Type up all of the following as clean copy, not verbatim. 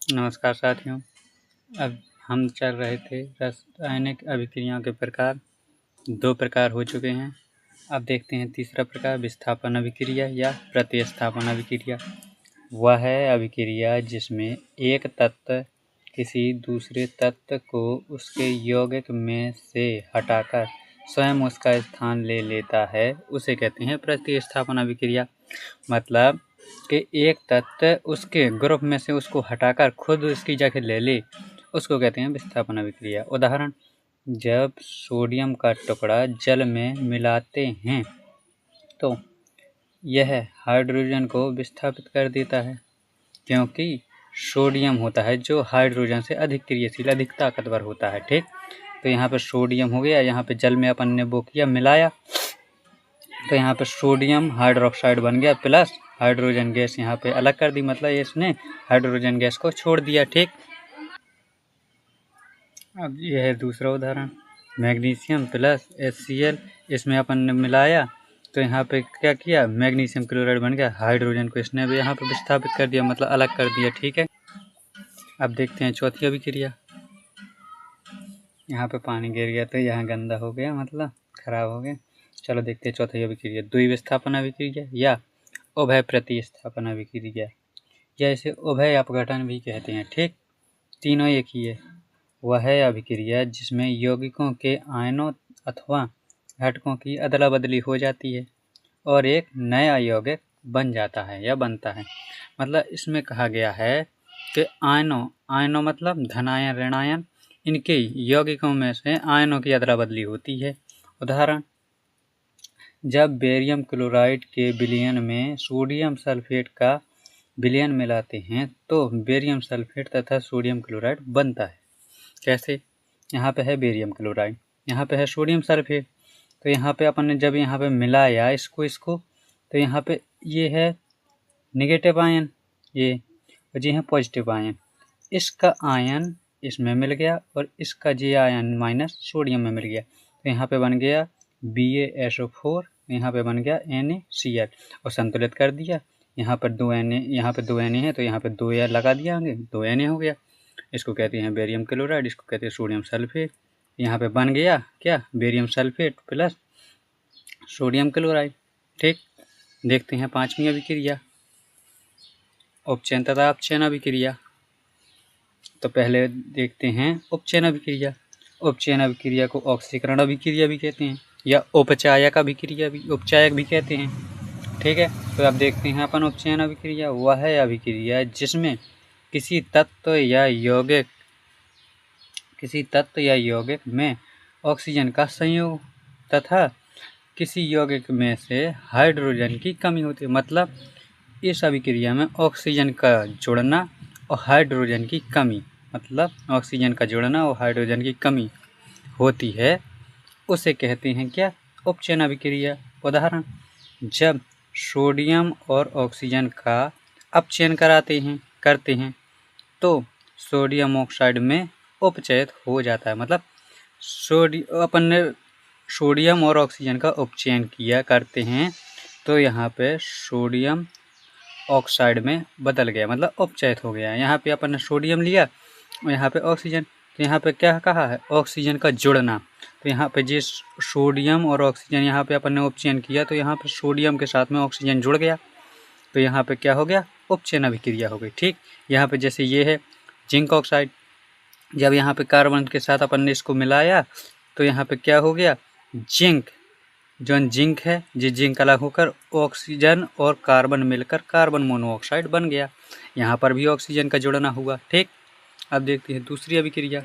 नमस्कार साथियों। अब हम चल रहे थे रासायनिक अभिक्रियाओं के प्रकार। 2 प्रकार हो चुके हैं। अब देखते हैं तीसरा प्रकार, विस्थापन अभिक्रिया या प्रतिस्थापन अभिक्रिया। वह है अभिक्रिया जिसमें एक तत्व किसी दूसरे तत्व को उसके यौगिक में से हटाकर स्वयं उसका स्थान ले लेता है, उसे कहते हैं प्रतिस्थापन अभिक्रिया। मतलब कि एक तत्व उसके ग्रुप में से उसको हटाकर खुद उसकी जगह ले ले, उसको कहते हैं विस्थापन अभिक्रिया। उदाहरण, जब सोडियम का टुकड़ा जल में मिलाते हैं तो यह हाइड्रोजन को विस्थापित कर देता है, क्योंकि सोडियम होता है जो हाइड्रोजन से अधिक क्रियाशील, अधिक ताकतवर होता है। ठीक, तो यहाँ पर सोडियम हो गया, यहाँ पे जल में अपन ने वो किया, मिलाया, तो यहाँ पे सोडियम हाइड्रोक्साइड बन गया प्लस हाइड्रोजन गैस यहाँ पे अलग कर दी, मतलब इसने हाइड्रोजन गैस को छोड़ दिया। ठीक, अब यह है दूसरा उदाहरण, मैग्नीशियम प्लस HCl, इसमें अपन ने मिलाया तो यहाँ पे क्या किया, मैग्नीशियम क्लोराइड बन गया, हाइड्रोजन को इसने भी यहाँ पे विस्थापित कर दिया, मतलब अलग कर दिया। ठीक है, अब देखते हैं चौथी अभिक्रिया। यहाँ पे पानी गिर गया तो यहाँ गंदा हो गया, मतलब खराब हो गया। चलो देखते हैं चौथी अभिक्रिया, द्विविस्थापन अभिक्रिया या उभय प्रतिस्थापन अभिक्रिया, या इसे उभय अपघटन भी कहते हैं। ठीक, तीनों एक ही है। वह है अभिक्रिया जिसमें यौगिकों के आयनों अथवा घटकों की अदला बदली हो जाती है और एक नया यौगिक बन जाता है या बनता है। मतलब इसमें कहा गया है कि आयनों मतलब धनायन ऋणायन, इनके यौगिकों में से आयनों की अदला बदली होती है। उदाहरण, जब बेरियम क्लोराइड के विलयन में सोडियम सल्फेट का विलयन मिलाते हैं तो बेरियम सल्फेट तथा सोडियम क्लोराइड बनता है। कैसे, यहाँ पे है बेरियम क्लोराइड, यहाँ पे है सोडियम सल्फेट, तो यहाँ पे अपन ने जब यहाँ पे मिलाया इसको तो यहाँ पे ये है नेगेटिव आयन, ये और ये है पॉजिटिव आयन। इसका आयन इसमें मिल गया और इसका जे आयन माइनस सोडियम में मिल गया, तो यहाँ पे बन गया BaSO4, यहाँ पे बन गया NaCl और संतुलित कर दिया। यहाँ पर 2 Na, यहाँ पे 2 Na है तो यहाँ पे 2 A लगा दिया, 2 Na हो गया। इसको कहते हैं बेरियम क्लोराइड, इसको कहते हैं सोडियम सल्फेट। यहाँ पे बन गया क्या, barium sulphate plus sodium chloride. ठीक, देखते हैं पांचवी अभिक्रिया, उपचयन तथा अपचयन अभिक्रिया। तो पहले देखते हैं उपचयन अभिक्रिया। उपचयन अभिक्रिया को ऑक्सीकरण अभिक्रिया भी कहते हैं या उपचायक भी कहते हैं। ठीक है, तो अब देखते हैं अपन उपचयन अभिक्रिया। वह है अभिक्रिया जिसमें किसी तत्व या यौगिक में ऑक्सीजन का संयोग तथा किसी यौगिक में से हाइड्रोजन की कमी होती है। मतलब इस अभिक्रिया में ऑक्सीजन का जुड़ना और हाइड्रोजन की कमी, होती है, उसे कहते हैं क्या, उपचयन अभिक्रिया। उदाहरण, जब सोडियम और ऑक्सीजन का अपचयन करते हैं तो सोडियम ऑक्साइड में उपचयित हो जाता है। मतलब अपन ने सोडियम और ऑक्सीजन का उपचयन करते हैं तो यहाँ पे सोडियम ऑक्साइड में बदल गया, मतलब उपचयित हो गया। यहाँ पे अपन ने सोडियम लिया और यहाँ पे ऑक्सीजन, तो यहाँ पे क्या कहा है, ऑक्सीजन का जुड़ना। तो यहाँ पे जिस सोडियम और ऑक्सीजन यहाँ पे अपन ने उपचयन किया तो यहाँ पे सोडियम के साथ में ऑक्सीजन जुड़ गया, तो यहाँ पे क्या हो गया, उपचयन अभिक्रिया हो गई। ठीक, यहाँ पे जैसे ये है जिंक ऑक्साइड, जब यहाँ पे कार्बन के साथ अपन ने इसको मिलाया तो यहाँ पे क्या हो गया, जिंक है, जिंक अलग होकर ऑक्सीजन और कार्बन मिलकर कार्बन मोनोऑक्साइड बन गया। यहाँ पर भी ऑक्सीजन का जुड़ना हुआ। ठीक, अब देखते हैं दूसरी अभिक्रिया।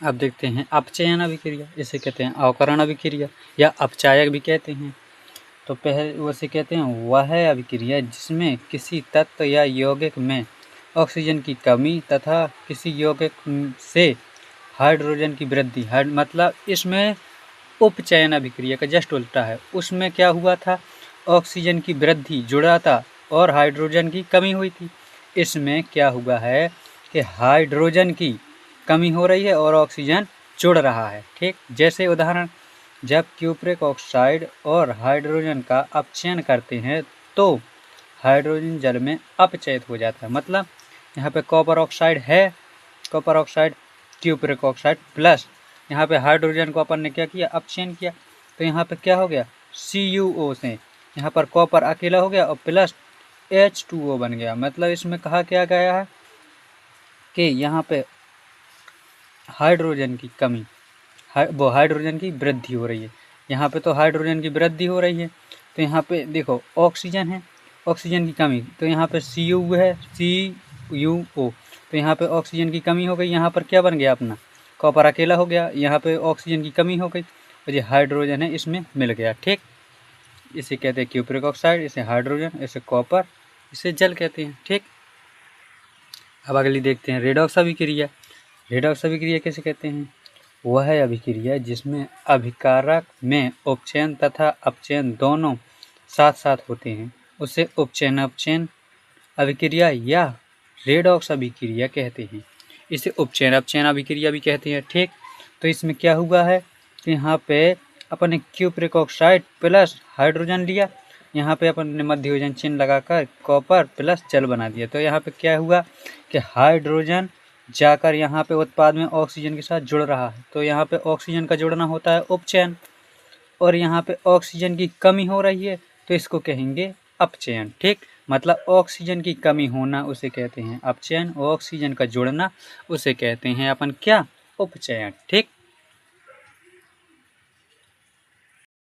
अब देखते हैं अपचयन अभिक्रिया, इसे कहते हैं अवकरण अभिक्रिया या अपचायक भी कहते हैं। तो पहले उसे कहते हैं वह है अभिक्रिया जिसमें किसी तत्व या यौगिक में ऑक्सीजन की कमी तथा किसी यौगिक से हाइड्रोजन की वृद्धि। मतलब इसमें उपचयन अभिक्रिया का जस्ट उल्टा है। उसमें क्या हुआ था, ऑक्सीजन की वृद्धि जुड़ा था और हाइड्रोजन की कमी हुई थी। इसमें क्या हुआ है कि हाइड्रोजन की कमी हो रही है और ऑक्सीजन जुड़ रहा है। ठीक, जैसे उदाहरण, जब क्यूप्रिक ऑक्साइड और हाइड्रोजन का अपचयन करते हैं तो हाइड्रोजन जल में अपचयित हो जाता है। मतलब यहाँ पे कॉपर ऑक्साइड है, copper oxide cupric oxide plus यहाँ पे हाइड्रोजन को अपन ने क्या किया, अपचयन किया, तो यहाँ पे क्या हो गया, CuO से यहाँ पर कॉपर अकेला हो गया और प्लस H2O बन गया। मतलब इसमें कहा क्या गया है कि यहाँ पे हाइड्रोजन की कमी, वो हाइड्रोजन की वृद्धि हो रही है। यहाँ पे तो हाइड्रोजन की वृद्धि हो रही है, तो यहाँ पे देखो ऑक्सीजन है, ऑक्सीजन की कमी, तो यहाँ पे Cu है, CuO, तो यहाँ पे ऑक्सीजन की कमी हो गई। यहाँ पर क्या बन गया अपना, कॉपर अकेला हो गया, यहाँ पे ऑक्सीजन की कमी हो गई और ये हाइड्रोजन है इसमें मिल गया। ठीक, इसे कहते हैं क्यूप्रिक ऑक्साइड, इसे हाइड्रोजन, इसे कॉपर, इसे जल कहते हैं। ठीक, अब अगली देखते हैं रेडॉक्स अभिक्रिया। रेडॉक्स अभिक्रिया कैसे कहते हैं, वह है अभिक्रिया जिसमें अभिकारक में उपचयन तथा अपचयन दोनों साथ साथ होते हैं, उसे उपचयन अपचयन अभिक्रिया या रेडॉक्स अभिक्रिया कहते हैं। इसे उपचयन अपचयन अभिक्रिया भी कहते हैं। ठीक, तो इसमें क्या हुआ है कि यहाँ पे अपन ने क्यूप्रिक ऑक्साइड प्लस हाइड्रोजन लिया, यहाँ पे अपन ने मध्ययोजन चिन्ह लगाकर कॉपर प्लस जल बना दिया। तो यहाँ पे क्या हुआ कि हाइड्रोजन जाकर यहाँ पे उत्पाद में ऑक्सीजन के साथ जुड़ रहा है, तो यहाँ पे ऑक्सीजन का जुड़ना होता है उपचयन, और यहाँ पे ऑक्सीजन की कमी हो रही है तो इसको कहेंगे अपचयन। ठीक, मतलब ऑक्सीजन की कमी होना उसे कहते हैं अपचयन, ऑक्सीजन का जुड़ना उसे कहते हैं अपन क्या, उपचयन। ठीक,